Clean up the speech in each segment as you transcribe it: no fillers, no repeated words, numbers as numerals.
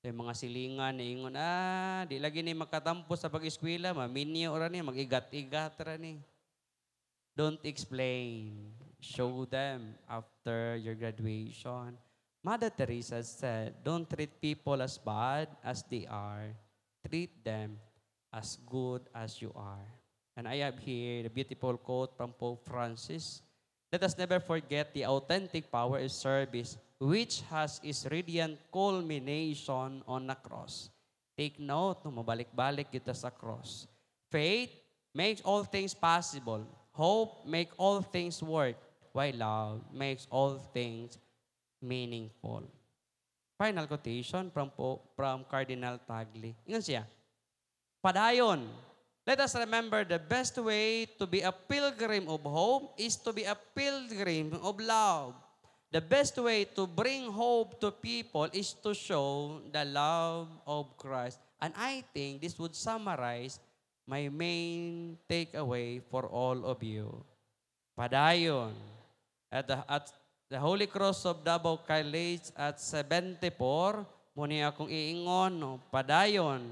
So, yung mga silingan, ingon, di lagi ni makatampo sa pag-eskwela, maminyo ra ni, mag-igat-igat ra ni. Don't explain. Show them after your graduation. Mother Teresa said, don't treat people as bad as they are. Treat them as good as you are. And I have here the beautiful quote from Pope Francis. Let us never forget the authentic power of service, which has its radiant culmination on the cross. Take note, no, mabalik-balik kita sa cross. Faith makes all things possible. Hope makes all things work, while love makes all things meaningful. Final quotation from Cardinal Tagle. Ingon siya, padayon, let us remember the best way to be a pilgrim of hope is to be a pilgrim of love. The best way to bring hope to people is to show the love of Christ. And I think this would summarize my main takeaway for all of you. Padayon, at the Holy Cross of Davao College at 74, muni akong iingon, no, padayon.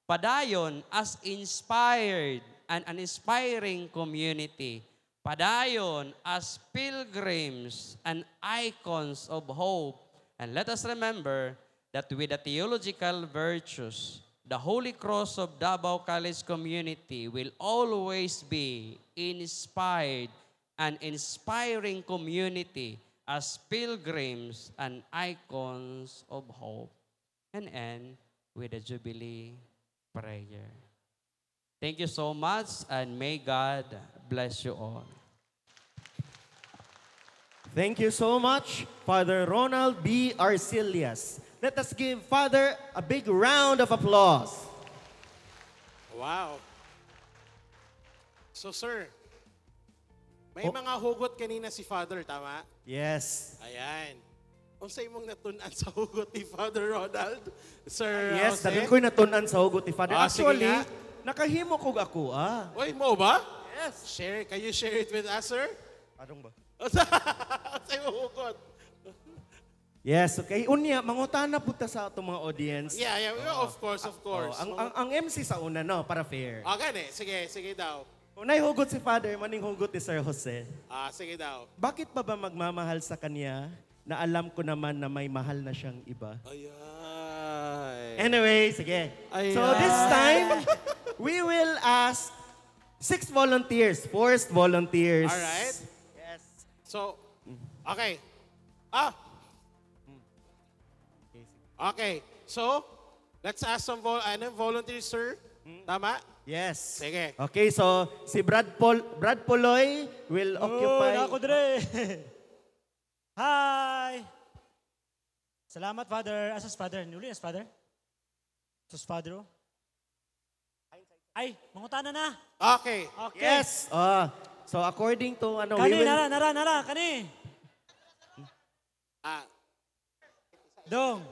Padayon as inspired and an inspiring community. Padayon as pilgrims and icons of hope. And let us remember that with the theological virtues, the Holy Cross of Davao College community will always be inspired and inspiring community as pilgrims and icons of hope. And end with a Jubilee prayer. Thank you so much, and may God bless you all. Thank you so much, Father Ronald B. Arcelias. Let us give Father a big round of applause. Wow. So, sir, may mga hugot kanina si Father, tama? Yes. Ayan. Unsay mong natunan sa hugot ni Father Ronald? Sir Yes, Jose? daghan ko'y natunan sa hugot ni Father. Ah, sige Actually, nga. nakahimo kog ako, Uy, mo ba? Yes. Can you share it with us, sir? Anong ba? Unsay mong hugot? Yes, okay. Unya, mangutana po ta sa itong mga audience. Yeah, of course, of course. Ang MC sa una, no, para fair. Gani. Sige daw. Unay hugot si Father, maning hugot ni Sir Jose. Sige daw. Bakit pa ba magmamahal sa kanya na alam ko naman na may mahal na siyang iba? Ayan. Anyway, sige. Ayan. So this time, we will ask 6 volunteers, forced volunteers. Alright. Yes. So, okay. Okay. So, let's ask some volunteers, sir. Tama? Yes. Sige. Okay, so si Brad Poloy will occupy. Ako dire. Hi! Salamat, Father. Asas, Father? Nuli, as Father? Asas, Father? Ay, mangutana na. Okay. Okay. Yes. So according to ano, Kani, we will... nara, kani. Dong.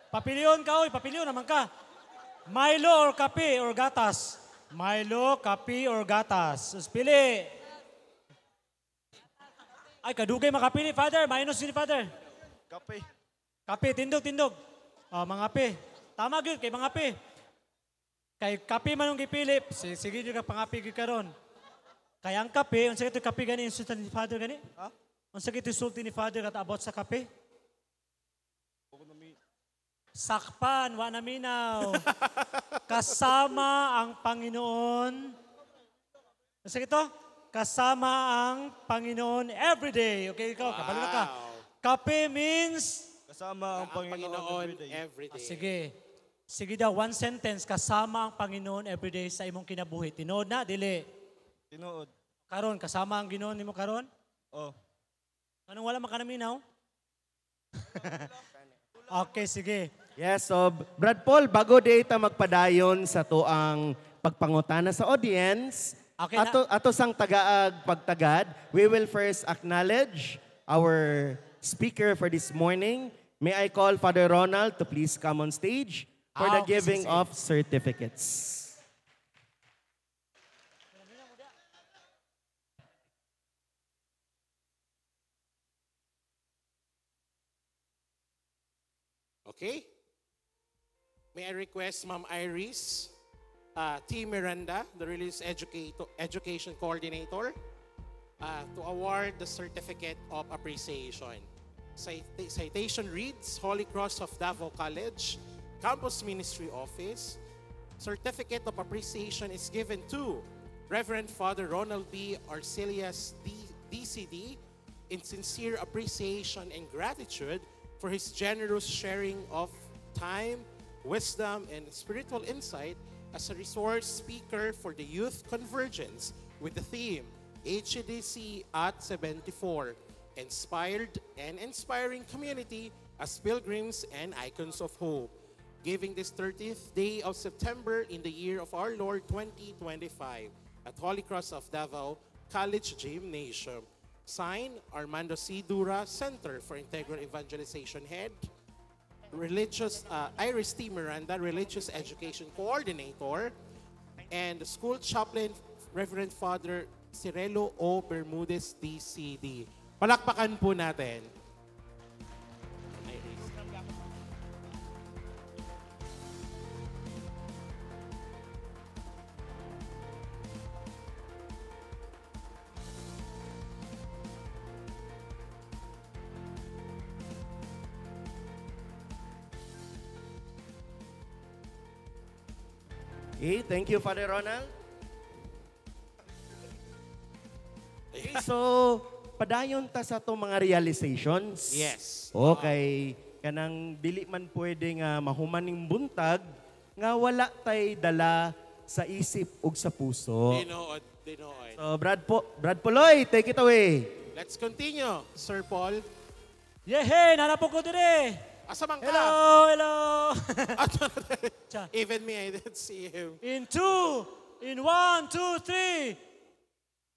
Papilyon ka, oy. Papilyon naman ka. Milo or kape or gatas? Milo, kape or gatas? Sus, pili. Ay, kadugay makapili, Father. Minus ni Father. Kape. Kape, tindog. Mga pe. Tama gyud kay mga pe. Kay kape man yung gipili. Sige gyud ka pangapi gyud karon. Kay ang kape, unsa ito kape gani insultan ni Father gani? Ha? Unsa ito insulti ni Father kat about sa kape? Sakpan, wa na minaw. Kasama ang Panginoon. Unsa ito? Kasama ang Panginoon every day. Okay, ikaw, kabalo na ka. Kape means Kasama ang Panginoon every day. sige. Sige daw, one sentence. Kasama ang Panginoon everyday sa imong kinabuhi. Tinood na, dili. Tinuod. Karon, kasama ang Ginoon nimo karon? Oh. Anong wala makanaminaw? Okay, sige. Yes, so Brad Paul, bago data magpadayon sa tuang pagpangutana sa audience, Okay, ato sang tagaag pagtagad, we will first acknowledge our speaker for this morning. May I call Father Ronald to please come on stage for the Okay, giving sige. of certificates. Okay? may I request Ma'am Iris T. Miranda, the Religious Education Coordinator, to award the Certificate of Appreciation. Citation reads, Holy Cross of Davao College, Campus Ministry Office. Certificate of Appreciation is given to Reverend Father Ronald B. Arcelius DCD in sincere appreciation and gratitude for his generous sharing of time, wisdom, and spiritual insight as a resource speaker for the Youth Convergence with the theme HEDC at 74, Inspired and Inspiring Community as Pilgrims and Icons of Hope, giving this 30th day of September in the year of our Lord 2025 at Holy Cross of Davao College Gymnasium. Signed, Armando C. Dura, Center for Integral Evangelization Head. Religious Iris T. Miranda, Religious Education Coordinator. And the School Chaplain, Reverend Father Cirelo O. Bermudez, DCD. Palakpakan po natin. Okay, thank you, Father Ronald. Okay, so, padayon ta sa itong mga realizations. Yes. Okay, kanang dili man pwede nga mahumaning buntag, nga wala tay dala sa isip ug sa puso. Dinood. So, Brad Puloy, take it away. Let's continue, Sir Paul. Yehey! Nanapok ko dire! Asamang ka? Hello! Even me, I didn't see him. In 2, in 1, 2, 3.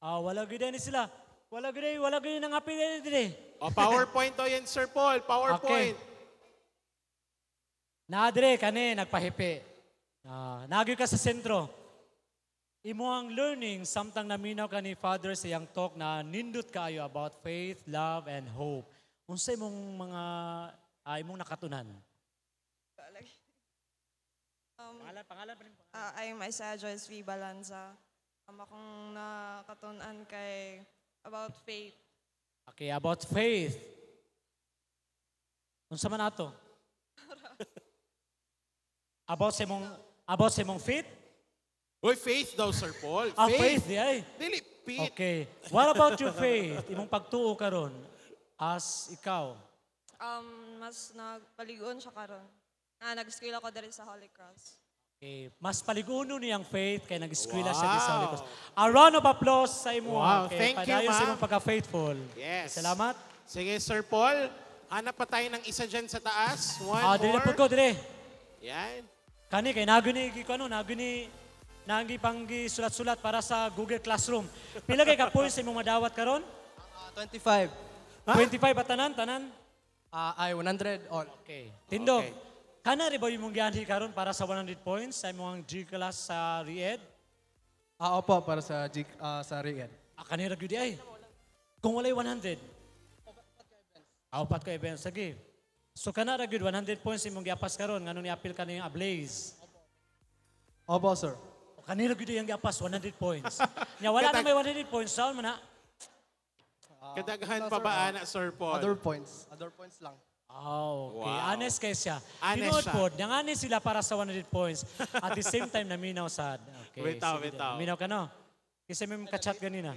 Wala gid ni sila. Wala gid nang apil dire. O, PowerPoint to yan, Sir Paul. PowerPoint. Nadire kani nagpahipi. Nagyo ka sa sentro. Imo ang learning samtang naminaw ka ni Father sa iyang talk na nindot kaayo about faith, love, and hope. Unsay mong mga imong nakatunan? Pangalan pa rin. I'm Isaiah Joyce V. Balanza. Akong nakatunan kay about faith. Okay, about faith. Unsa man ato? About sa imong faith? Uy, faith daw, Sir Paul. Faith di ay. Dili, faith. Okay. What about your faith? Imong pagtuo karon as ikaw? Mas nagpaliguan siya karon. Nag-school ako diri sa Holy Cross. Okay. Mas paliguno niyang faith kay nag-eskwela siya di sa Holy Cross. A round of applause sa imo. Wow, Okay. thank you, Padayon sa ma'am. imong pagka-faithful. Yes. Salamat. Sige, Sir Paul. Hanap pa tayo ng isa dyan sa taas. One Dire more. po ko, dire. Yan. Kani kay naguni nagi panggi sulat-sulat para sa Google Classroom. Pila kay ka points sa imong madawat karon? 25. 25 ba tanan? Ay, 100 all. Okay. Tindog. Okay. Kana rin ba yung mong gianhi karon para sa 100 points sa imong G class sa Ried? Opo, para sa sa Rian. Kanira gyud ay. Kung walay 100. Upat ka events sige. So kana ra gyud 100 points imong giapas karon ngano ni apil kaniyang Ablaze. Opo, sir. Kanira gyud yang giapas 100 points. Nya wala na may 100 points saan man na. Kadaghan pa ba, ana, Sir Paul? Other points lang. Okay. Wow. Honest kay siya. Honest Tinood siya. po, nangani sila para sa 100 points. At the same time, naminaw sad. Okay. Bitaw, sige. bitaw. Naminaw ka no? Kasi may ka-chat ganina.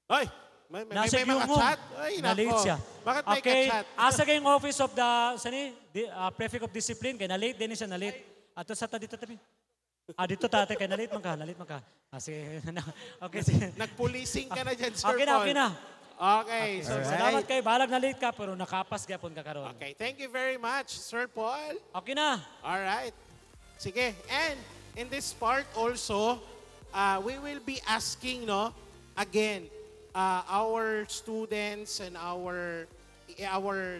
Ay, may Nasa mga Byungong. chat? Ay, Na-late nako. siya. Bakit may Okay. ka-chat? Asa kayong office of the, prefect of discipline, kaya na-late din siya, na-late. Ato sa ta dito tabi. Dito tate, kaya na-late man ka. Sige. Okay, sige. Nagpulising ka na dyan, Sir Okay Paul. na. Okay, so, Alright. Salamat kayo. Balag na-late ka, pero nakapas gapon ka karon. okay. Thank you very much, Sir Paul. Okay na. All right. Sige. And in this part also, we will be asking, again, our students and our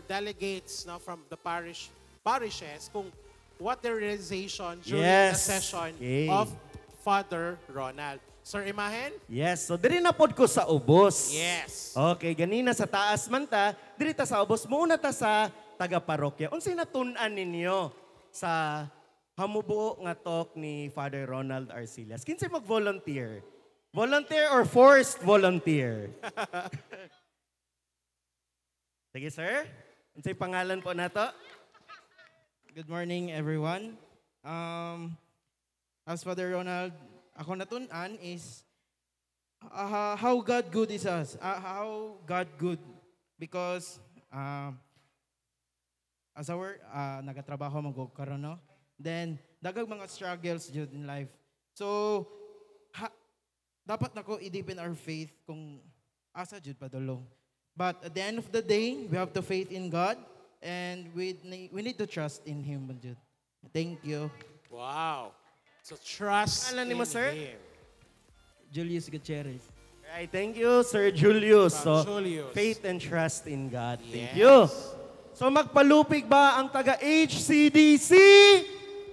delegates from the parishes kung what their realization during the Yes. session Okay. of Father Ronald. Sir Imahen? Yes, so diri na pod ko sa ubos. Yes. Okay, ganina sa taas man ta, diri ta sa ubos, muna ta sa taga-parokya. Unsay natun-an ninyo sa hamubuo nga talk ni Father Ronald Arcillas. Kinsay mag-volunteer? Volunteer or forced volunteer? Sige, sir. Kinsay pangalan po nato? Good morning, everyone. As Father Ronald, ako natun-an is how God good is us. How God good. Because as our nagatrabaho magkaroon, no? Then, dagag mga struggles jud in life. So, dapat nako i-deepen our faith kung asa jud padulong. But at the end of the day, we have to faith in God and we need to trust in Him jud. Thank you. Wow. So trust Pangalan in ni mo, sir? Him. Julius Gutierrez. Right, thank you, Sir Julius. From So, Julius. faith and trust in God. Thank Yes. you. So, magpalupig ba ang taga-HCDC?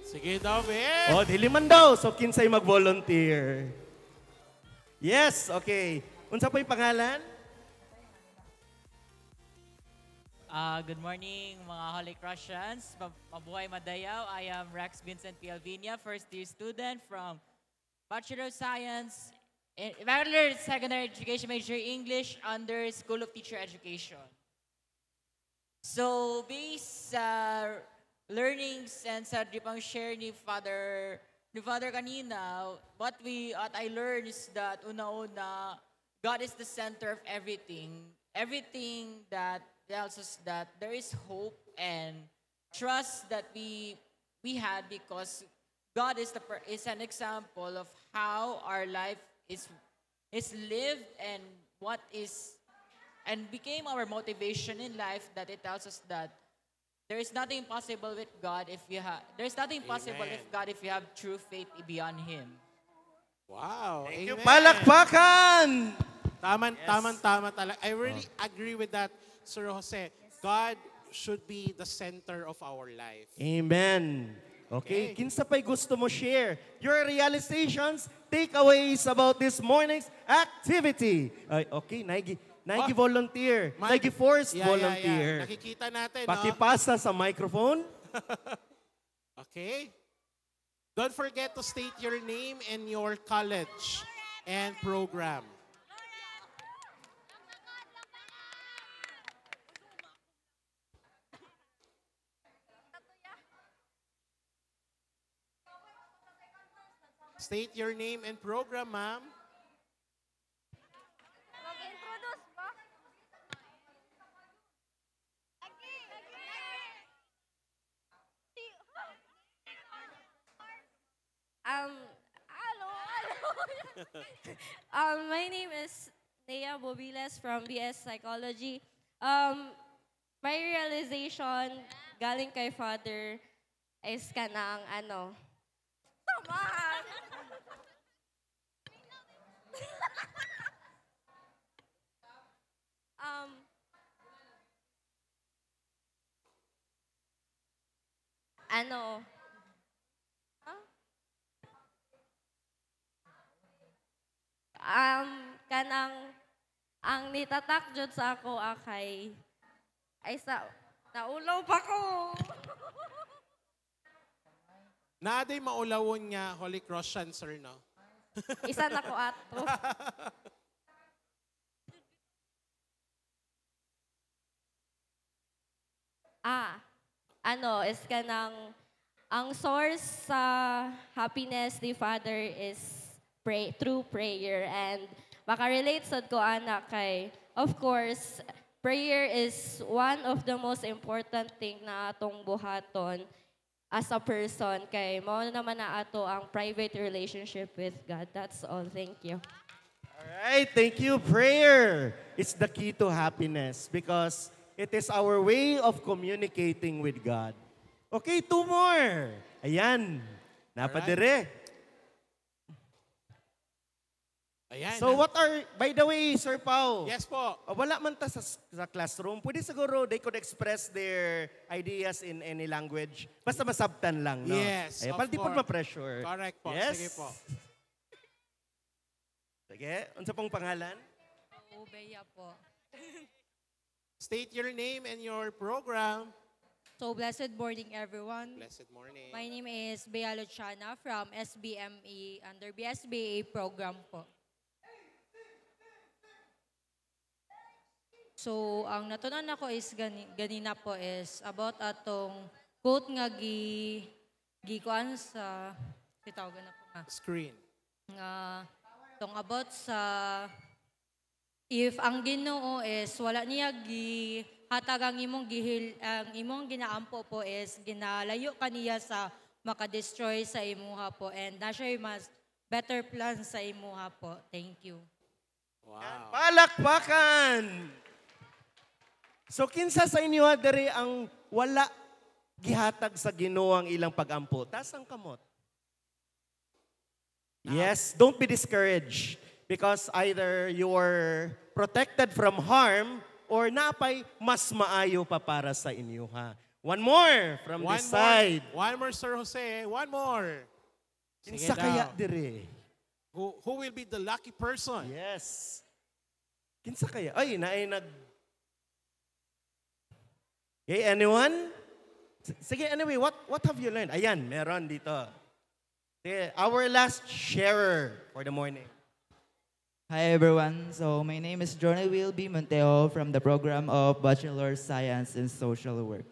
Sige daw, Ben. O, diliman daw. So, kinsay mag-volunteer? Yes, okay. Unsa po yung pangalan? Good morning, mga Holy Crushans. Mabuhay Madayaw. I am Rex Vincent P. Alvinia, first year student from Bachelor of Science, Bachelor Secondary Education major English under School of Teacher Education. So, based sa learnings and sa pang share ni Father kanina, what I learned is that una-una, God is the center of everything. Everything that tells us that there is hope and trust that we had because God is an example of how our life is lived and what is and became our motivation in life, that it tells us that there is nothing impossible with God if you have there's nothing possible Amen. with God if you have true faith beyond Him. Wow. Thank you. Amen. Palakpakan! Tama talaga. I really agree with that, Sir Jose. God should be the center of our life. Amen. Okay, Okay. kinsa pa'y gusto mo share your realizations, takeaways about this morning's activity. Ay, okay, naigi volunteer. Naigi forced volunteer. Nakikita natin, no? Pakipasa sa microphone. Okay. Don't forget to state your name and your college and program. State your name and program, ma'am. Mag-introduce ba? Hello. My name is Nea Bobiles from BS Psychology. My realization galing kay Father is kanang Taman! Huh? Kanang ang nitatak jud sa ako akay ay sa naulaw pa ko. Naaday maulawon niya, Holy Cross sir, no? Isa na ko ato. Is kanang ang source sa happiness ni Father is through prayer, and maka-relate sad ko anak kay of course prayer is one of the most important thing na atong buhaton as a person kay mao naman na ato ang private relationship with God. That's all. Thank you. All right, thank you. Prayer is the key to happiness because it is our way of communicating with God. Okay, two more. Ayan. Napadire. Ayan. So what are, by the way, Sir Pao, Yes po. wala man ta sa classroom, pwede siguro they could express their ideas in any language. Basta masabtan lang, no? Yes, Ayan, of para di po course. ma-pressure. Correct po. Yes. Sige po. Sige, unsa pong pangalan? Ubeya po. State your name and your program. So, blessed morning, everyone. Blessed morning. My name is Bea Luciana from SBME under BSBA program po. So, ang natunan ako is ganina po is about atong quote nga gikuan sa titawagan na po nga. Screen. Nga tong about sa if ang Ginoo is wala niya hatag ang imong ang imong ginaampo po is ginalayo kaniya sa makadestroy sa imuha po and na siya mas better plan sa imuha po. Thank you. Wow. Palakpakan! So kinsa sa inyo diri ang wala gihatag sa Ginoo ang ilang pagampo? Tas ang kamot. Yes, don't be discouraged because either you are protected from harm or napay mas maayo pa para sa inyo ha. One more from this side. One more, Sir Jose. One more. Sige Kinsa daw. kaya diri? Who will be the lucky person? Yes. Kinsa kaya? Ay, naay Okay, anyone? Sige, anyway, what have you learned? Ayan, meron dito. Sige, our last sharer for the morning. Hi everyone. So my name is Johnny Wilby Monteo from the program of Bachelor of Science in Social Work.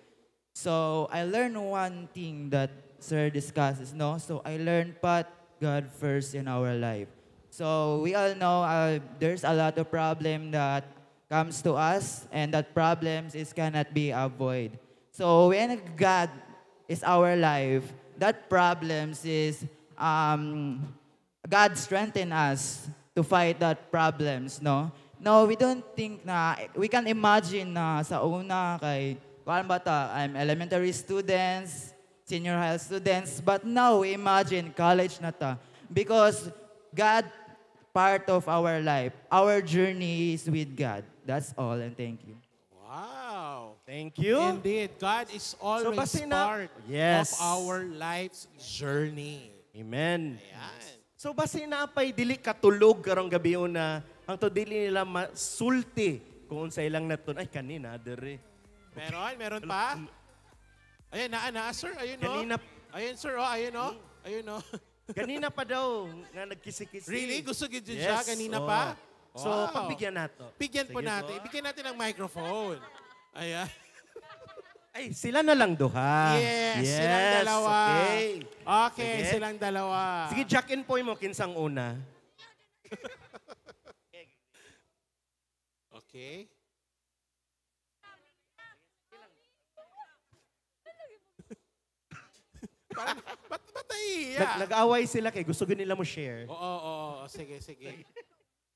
So I learned one thing that Sir discusses, no? So I learned put God first in our life. So we all know there's a lot of problem that comes to us and that problems is cannot be avoided. So when God is our life, that problems is God strengthen us to fight that problems, no? No, we don't think na, we can imagine na sa una kay, kuan ba ta, I'm elementary students, senior high students, but now we imagine college na ta. Because God part of our life, our journey is with God. That's all and thank you. Wow. Thank you. Indeed, God is always base na- part Yes. of our life's journey. Amen. Ayan. So basi napay dili katulog karong gabi na ang to dili nila masulti kung sa ilang natun ay kanina dere. Meron pa? Ayun na, sir. Ayun no. Kanina Ayun, sir. Oh, ayun no. Ayun no. kanina pa daw nga nagkisi-kisi. Really? Gusto gid siya Yes, kanina oo. pa? So Wow. pagbigyan nato. Bigyan po Sige natin. po. Bigyan natin ng microphone. Ayan. Ay, sila na lang duha. Yes, silang dalawa. Okay. Okay, Sige. silang dalawa. Sige, Jack and Poy mo kinsang una. Okay. Ba't naiiyak? Nag-away sila kay gusto nila mo share. Oo. Sige.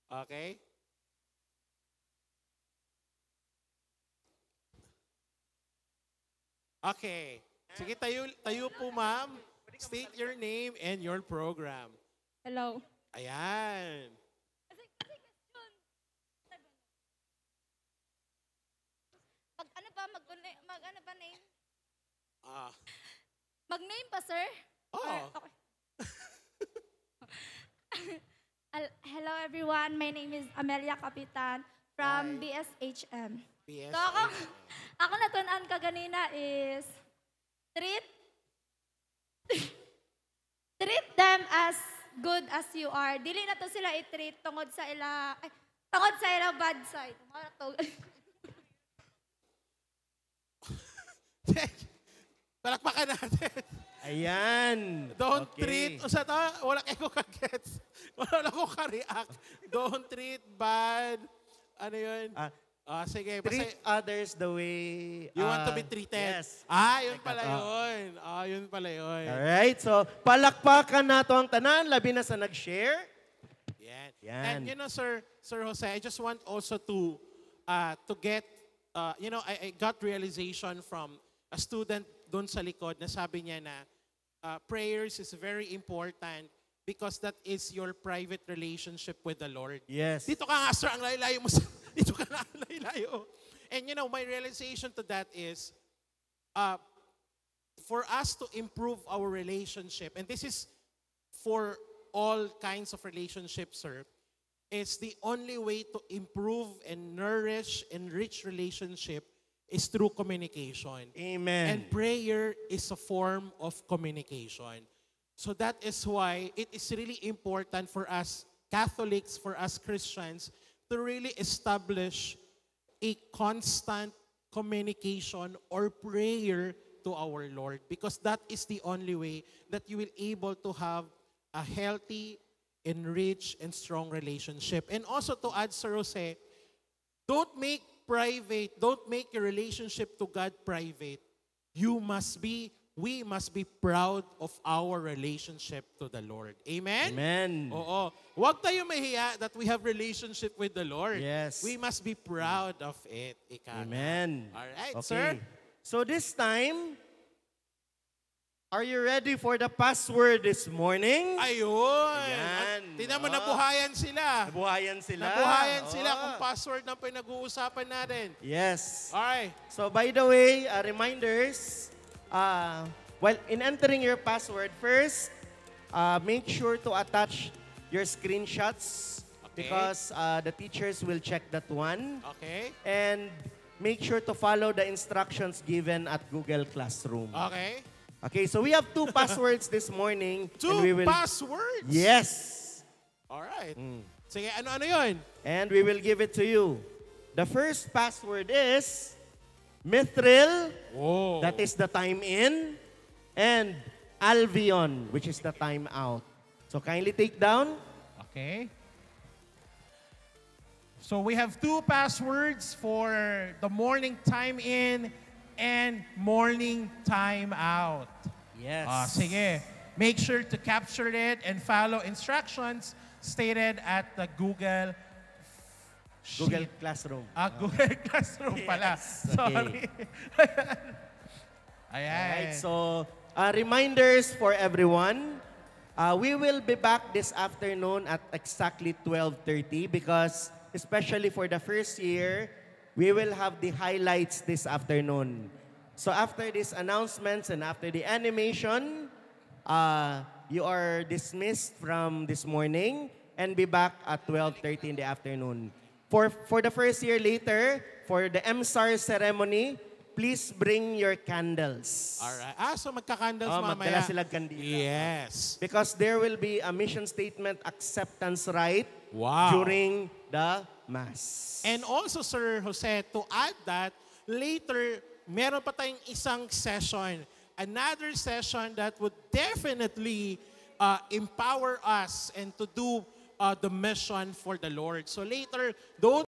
Okay. Okay. Sige, tayo po, ma'am. State your name and your program. Hello. Ayan. Mag-ano pa name? Ah. Mag-name pa, sir? Oh. Okay. Hello, everyone. My name is Amelia Capitan from BSHM. So, ako natunan ka ganina is treat them as good as you are. Dili na to sila i-treat tungod sa ila bad side. Palakpakan natin. Ayan. Don't Okay. treat. O sa to, wala kayo ka-gets. Wala ko ka-react. Don't treat bad. Ano yun? Sige. Treat others the way You want to be treated? Yes. Yun pala yun. Yun pala yun. Alright, so palakpakan nato ang tanan, labi na sa nag-share. Yan. Yan. And you know, Sir Jose, I just want also to get, I got realization from a student doon sa likod na sabi niya na prayers is very important because that is your private relationship with the Lord. Yes. Dito ka nga, sir, ang layo mo. Dito ka na ang layo. And you know, my realization to that is, for us to improve our relationship, and this is for all kinds of relationships, sir, is the only way to improve and nourish, enrich relationship is through communication. Amen. And prayer is a form of communication. So that is why it is really important for us Catholics, for us Christians, to really establish a constant communication or prayer to our Lord, because that is the only way that you will able to have a healthy, enriched, and strong relationship. And also to add, Sir Jose, don't make your relationship to God private. We must be proud of our relationship to the Lord. Amen? Amen. Oo. Huwag tayo mahiya that we have relationship with the Lord. Yes. We must be proud of it. Ika. Amen. Alright, Okay. sir. So this time, are you ready for the password this morning? Ayun. Ayan. Tingnan mo, Ah. nabuhayan sila. Nabuhayan sila. Nabuhayan sila Oh. kung password na pinag-uusapan natin. Yes. Alright. So by the way, reminders, while in entering your password, first, make sure to attach your screenshots because the teachers will check that one. Okay. And make sure to follow the instructions given at Google Classroom. Okay. Okay, so we have 2 passwords this morning. and 2 we will, passwords? Yes. Alright. Sige, ano yun? And we will give it to you. The first password is Mithril, Oh. that is the time in, and Albion, which is the time out. So kindly take down. Okay. So we have 2 passwords for the morning time in and morning time out. Yes. Sige. Make sure to capture it and follow instructions stated at the Google Classroom. Google Classroom pala. Yes. Sorry. Ayan. Alright, so reminders for everyone. We will be back this afternoon at exactly 12:30 because especially for the first year, we will have the highlights this afternoon. So after these announcements and after the animation, you are dismissed from this morning and be back at 12:30 in the afternoon. For the first year later, for the MSAR ceremony, please bring your candles. Alright. So magka-candles mamaya. Magdala sila kandila. Yes. Because there will be a mission statement acceptance rite during the Mass. And also, Sir Jose, to add that, later, meron pa tayong isang session. Another session that would definitely empower us and to do the mission for the Lord. So later, don't